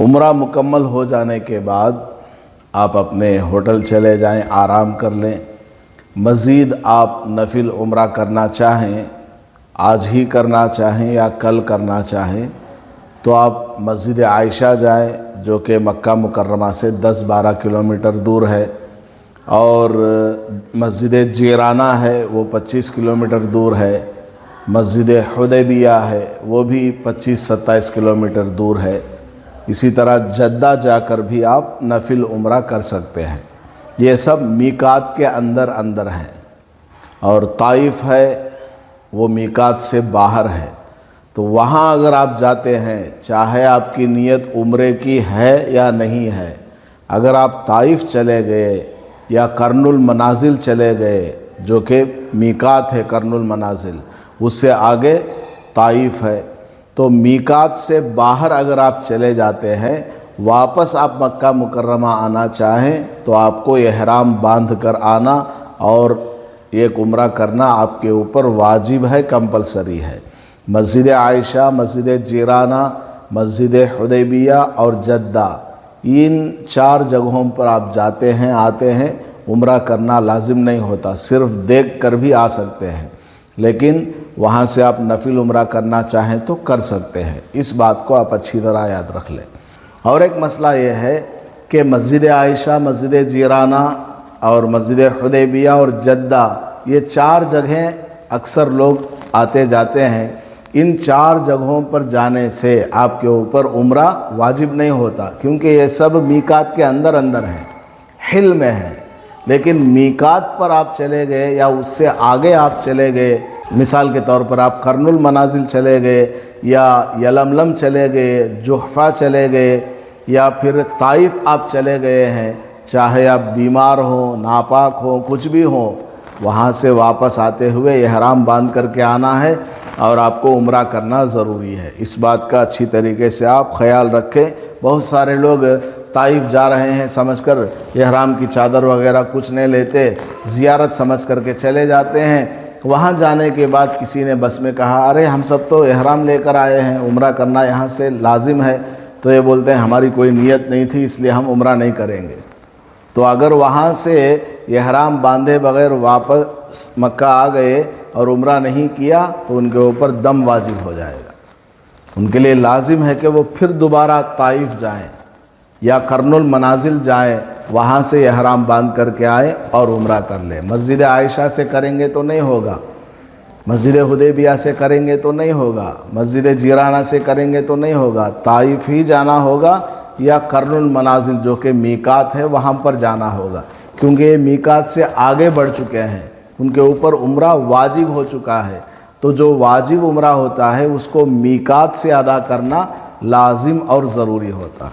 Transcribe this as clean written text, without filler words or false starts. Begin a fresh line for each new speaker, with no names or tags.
عمرہ مکمل ہو جانے کے بعد آپ اپنے ہوٹل چلے جائیں، آرام کر لیں۔ مزید آپ نفل عمرہ کرنا چاہیں، آج ہی کرنا چاہیں یا کل کرنا چاہیں تو آپ مسجد عائشہ جائیں، جو کہ مکہ مکرمہ سے 10-12 کلومیٹر دور ہے، اور مسجد جیرانہ ہے وہ 25 کلومیٹر دور ہے، مسجد حدیبیہ ہے وہ بھی 25-27 کلومیٹر دور ہے۔ اسی طرح جدہ جا کر بھی آپ نفل عمرہ کر سکتے ہیں۔ یہ سب میقات کے اندر ہیں، اور طائف ہے وہ میقات سے باہر ہے، تو وہاں اگر آپ جاتے ہیں، چاہے آپ کی نیت عمرے کی ہے یا نہیں ہے، اگر آپ طائف چلے گئے یا قرن المنازل چلے گئے، جو کہ میقات ہے قرن المنازل، اس سے آگے طائف ہے، تو میقات سے باہر اگر آپ چلے جاتے ہیں، واپس آپ مکہ مکرمہ آنا چاہیں تو آپ کو احرام باندھ کر آنا اور ایک عمرہ کرنا آپ کے اوپر واجب ہے، کمپلسری ہے۔ مسجد عائشہ، مسجد جیرانہ، مسجد حدیبیہ اور جدہ، ان 4 جگہوں پر آپ جاتے ہیں، آتے ہیں، عمرہ کرنا لازم نہیں ہوتا، صرف دیکھ کر بھی آ سکتے ہیں، لیکن وہاں سے آپ نفل عمرہ کرنا چاہیں تو کر سکتے ہیں۔ اس بات کو آپ اچھی طرح یاد رکھ لیں۔ اور ایک مسئلہ یہ ہے کہ مسجد عائشہ، مسجد جیرانہ اور مسجد حدیبیہ اور جدہ، یہ 4 جگہیں اکثر لوگ آتے جاتے ہیں۔ ان 4 جگہوں پر جانے سے آپ کے اوپر عمرہ واجب نہیں ہوتا، کیونکہ یہ سب میقات کے اندر ہیں، حل میں ہے۔ لیکن میقات پر آپ چلے گئے یا اس سے آگے آپ چلے گئے، مثال کے طور پر آپ قرن المنازل چلے گئے یا یلملم چلے گئے، جحفہ چلے گئے، یا پھر طائف آپ چلے گئے ہیں، چاہے آپ بیمار ہوں، ناپاک ہوں، کچھ بھی ہوں، وہاں سے واپس آتے ہوئے احرام باندھ کر کے آنا ہے اور آپ کو عمرہ کرنا ضروری ہے۔ اس بات کا اچھی طریقے سے آپ خیال رکھیں۔ بہت سارے لوگ طائف جا رہے ہیں سمجھ کر احرام کی چادر وغیرہ کچھ نہیں لیتے، زیارت سمجھ کر کے چلے جاتے ہیں۔ وہاں جانے کے بعد کسی نے بس میں کہا، ارے ہم سب تو احرام لے کر آئے ہیں، عمرہ کرنا یہاں سے لازم ہے، تو یہ بولتے ہیں ہماری کوئی نیت نہیں تھی اس لیے ہم عمرہ نہیں کریں گے۔ تو اگر وہاں سے احرام باندھے بغیر واپس مکہ آ گئے اور عمرہ نہیں کیا تو ان کے اوپر دم واجب ہو جائے گا۔ ان کے لیے لازم ہے کہ وہ پھر دوبارہ طائف جائیں یا قرن المنازل جائیں، وہاں سے احرام باندھ کر کے آئیں اور عمرہ کر لیں۔ مسجد عائشہ سے کریں گے تو نہیں ہوگا، مسجد حدیبیہ سے کریں گے تو نہیں ہوگا، مسجد جیرانہ سے کریں گے تو نہیں ہوگا، طائف ہی جانا ہوگا یا قرن المنازل جو کہ میقات ہے وہاں پر جانا ہوگا، کیونکہ یہ میقات سے آگے بڑھ چکے ہیں، ان کے اوپر عمرہ واجب ہو چکا ہے۔ تو جو واجب عمرہ ہوتا ہے اس کو میقات سے ادا کرنا لازم اور ضروری ہوتا ہے۔